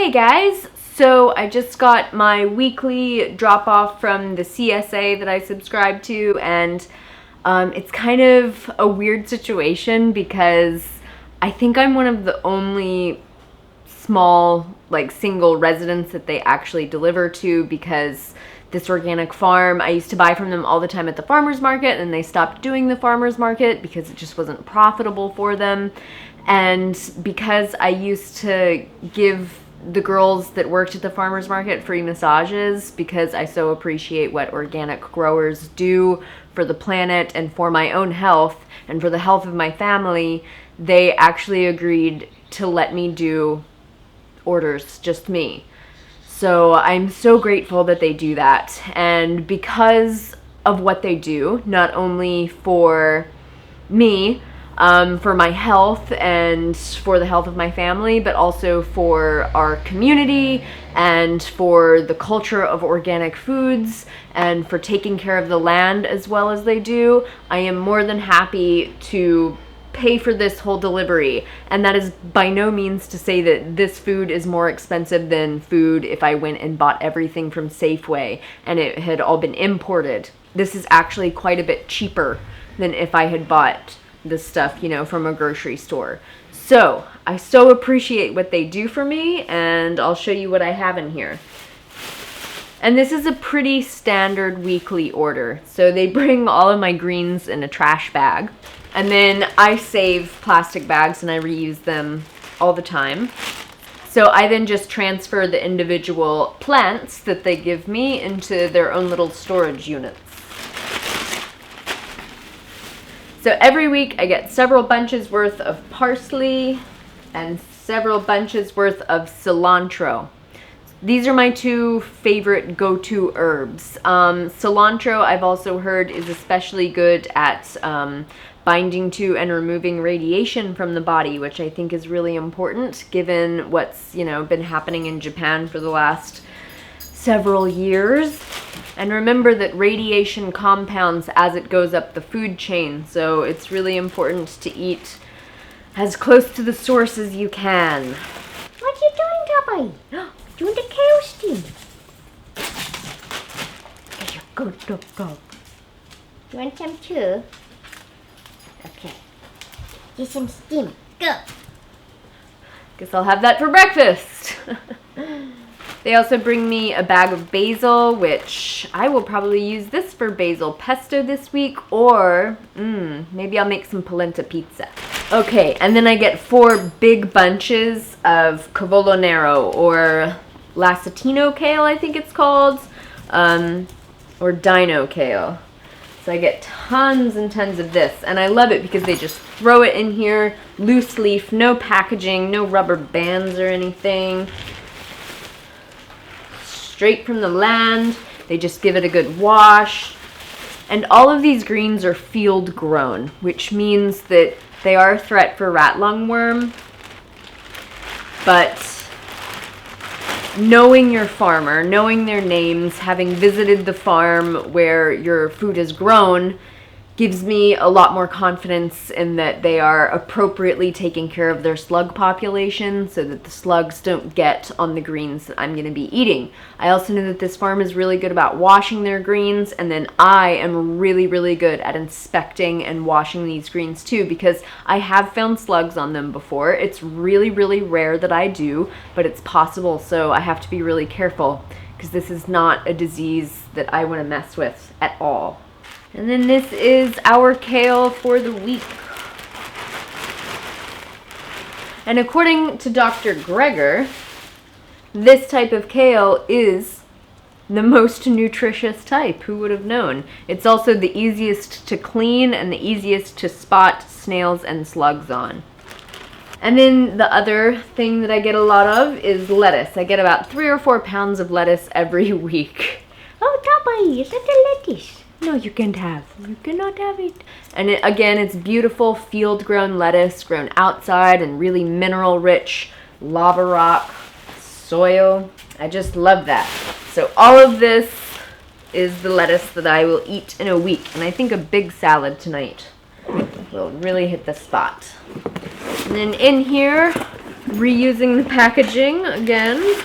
Hey guys, so I just got my weekly drop off from the CSA that I subscribe to, and it's kind of a weird situation because I think I'm one of the only small, like, single residents that they actually deliver to, because this organic farm, I used to buy from them all the time at the farmer's market, and they stopped doing the farmer's market because it just wasn't profitable for them. And because I used to give the girls that worked at the farmer's market free massages, because I so appreciate what organic growers do for the planet and for my own health and for the health of my family, they actually agreed to let me do orders, just me. So I'm so grateful that they do that. And because of what they do, not only for me, for my health and for the health of my family, but also for our community and for the culture of organic foods and for taking care of the land as well as they do, I am more than happy to pay for this whole delivery. And that is by no means to say that this food is more expensive than food if I went and bought everything from Safeway and it had all been imported. This is actually quite a bit cheaper than if I had bought this stuff, you know, from a grocery store. So I so appreciate what they do for me, and I'll show you what I have in here. And this is a pretty standard weekly order. So they bring all of my greens in a trash bag, and then I save plastic bags and I reuse them all the time. So I then just transfer the individual plants that they give me into their own little storage units. So every week I get several bunches worth of parsley and several bunches worth of cilantro. These are my two favorite go-to herbs. Cilantro, I've also heard, is especially good at binding to and removing radiation from the body, which I think is really important given what's, you know, been happening in Japan for the last several years. And remember that radiation compounds as it goes up the food chain, so it's really important to eat as close to the source as you can. What are you doing, Tubby? Doing the cow steam. Go. You want some too? Okay. Get some steam. Go. Guess I'll have that for breakfast. They also bring me a bag of basil, which I will probably use this for basil pesto this week, or maybe I'll make some polenta pizza. Okay, and then I get 4 big bunches of cavolo nero, or lasatino kale, I think it's called, or dino kale. So I get tons and tons of this, and I love it because they just throw it in here, loose leaf, no packaging, no rubber bands or anything. Straight from the land. They just give it a good wash. And all of these greens are field grown, which means that they are a threat for rat lungworm. But knowing your farmer, knowing their names, having visited the farm where your food is grown, gives me a lot more confidence in that they are appropriately taking care of their slug population so that the slugs don't get on the greens that I'm going to be eating. I also know that this farm is really good about washing their greens, and then I am really, really good at inspecting and washing these greens too, because I have found slugs on them before. It's really, really rare that I do, but it's possible, so I have to be really careful because this is not a disease that I want to mess with at all. And then this is our kale for the week. And according to Dr. Greger, this type of kale is the most nutritious type. Who would have known? It's also the easiest to clean and the easiest to spot snails and slugs on. And then the other thing that I get a lot of is lettuce. I get about 3 or 4 pounds of lettuce every week. Oh, Tubby, is that the lettuce? No, you can't have. You cannot have it. And again, it's beautiful field-grown lettuce, grown outside and really mineral-rich lava rock soil. I just love that. So all of this is the lettuce that I will eat in a week. And I think a big salad tonight will really hit the spot. And then in here, Reusing the packaging again.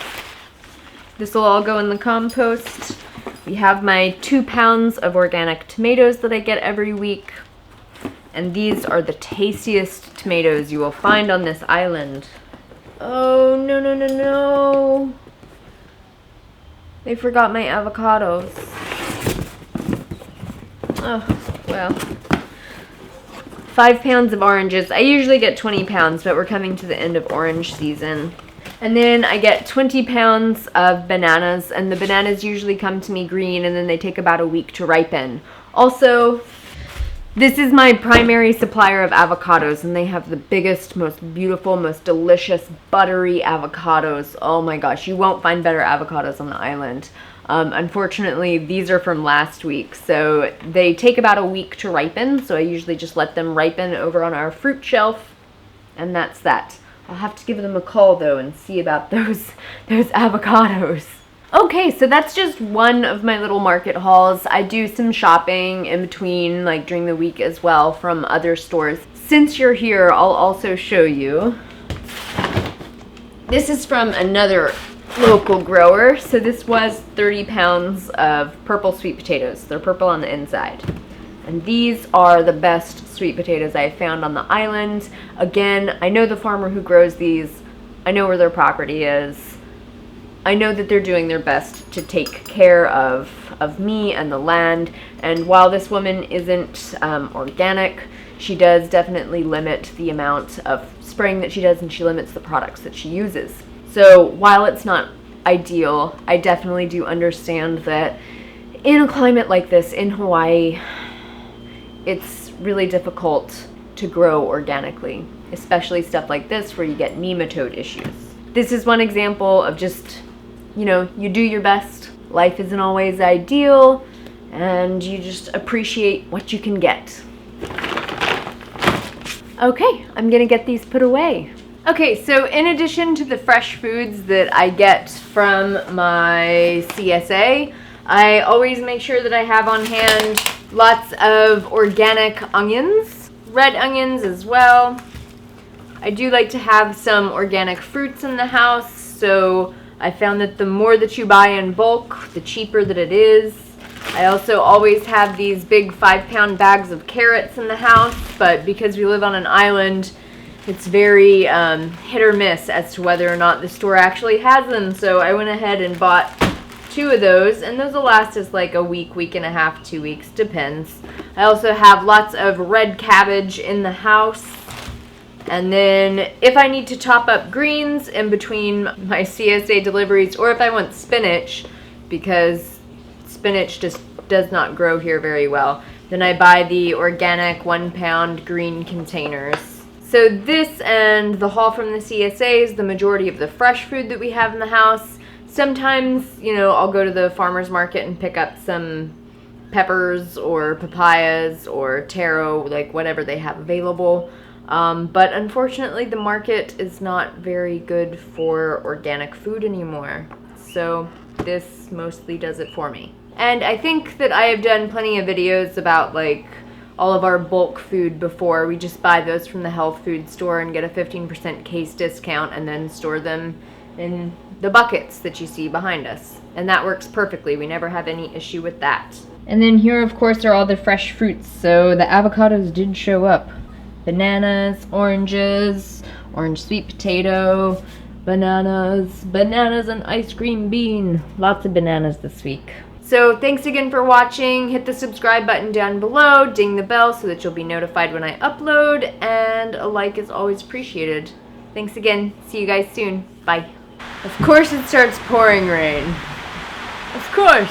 This will all go in the compost. We have my 2 pounds of organic tomatoes that I get every week. And these are the tastiest tomatoes you will find on this island. Oh, no, no, no, no. They forgot my avocados. Oh, well. 5 pounds of oranges. I usually get 20 pounds, but we're coming to the end of orange season. And then I get 20 pounds of bananas, and the bananas usually come to me green, and then they take about a week to ripen. Also, this is my primary supplier of avocados, and they have the biggest, most beautiful, most delicious, buttery avocados. Oh my gosh, you won't find better avocados on the island. Unfortunately, these are from last week, so they take about a week to ripen, so I usually just let them ripen over on our fruit shelf, and that's that. I'll have to give them a call, though, and see about those avocados. Okay, so that's just one of my little market hauls. I do some shopping in between, like during the week as well, from other stores. Since you're here, I'll also show you. This is from another local grower. So this was 30 pounds of purple sweet potatoes. They're purple on the inside. And these are the best sweet potatoes I've found on the island. Again, I know the farmer who grows these. I know where their property is. I know that they're doing their best to take care of me and the land. And while this woman isn't organic, she does definitely limit the amount of spraying that she does, and she limits the products that she uses. So while it's not ideal, I definitely do understand that in a climate like this in Hawaii, it's really difficult to grow organically, especially stuff like this where you get nematode issues. This is one example of just, you know, you do your best. Life isn't always ideal, and you just appreciate what you can get. Okay, I'm gonna get these put away. Okay, so in addition to the fresh foods that I get from my CSA, I always make sure that I have on hand lots of organic onions, red onions as well. I do like to have some organic fruits in the house, so I found that the more that you buy in bulk, the cheaper that it is. I also always have these big 5-pound bags of carrots in the house, but because we live on an island, it's very hit or miss as to whether or not the store actually has them. So I went ahead and bought 2 of those, and those will last us like a week, week and a half, 2 weeks, depends. I also have lots of red cabbage in the house. And then if I need to top up greens in between my CSA deliveries, or if I want spinach, because spinach just does not grow here very well, then I buy the organic 1-pound green containers. So this and the haul from the CSA is the majority of the fresh food that we have in the house. Sometimes, you know, I'll go to the farmer's market and pick up some peppers or papayas or taro, like whatever they have available. But unfortunately, the market is not very good for organic food anymore. So this mostly does it for me. And I think that I have done plenty of videos about like all of our bulk food before. We just buy those from the health food store and get a 15% case discount and then store them in the buckets that you see behind us. And that works perfectly. We never have any issue with that. And then here, of course, are all the fresh fruits. So the avocados did show up. Bananas, oranges, orange sweet potato, bananas and ice cream bean. Lots of bananas this week. So thanks again for watching. Hit the subscribe button down below, ding the bell so that you'll be notified when I upload, and a like is always appreciated. Thanks again. See you guys soon. Bye. Of course it starts pouring rain. Of course.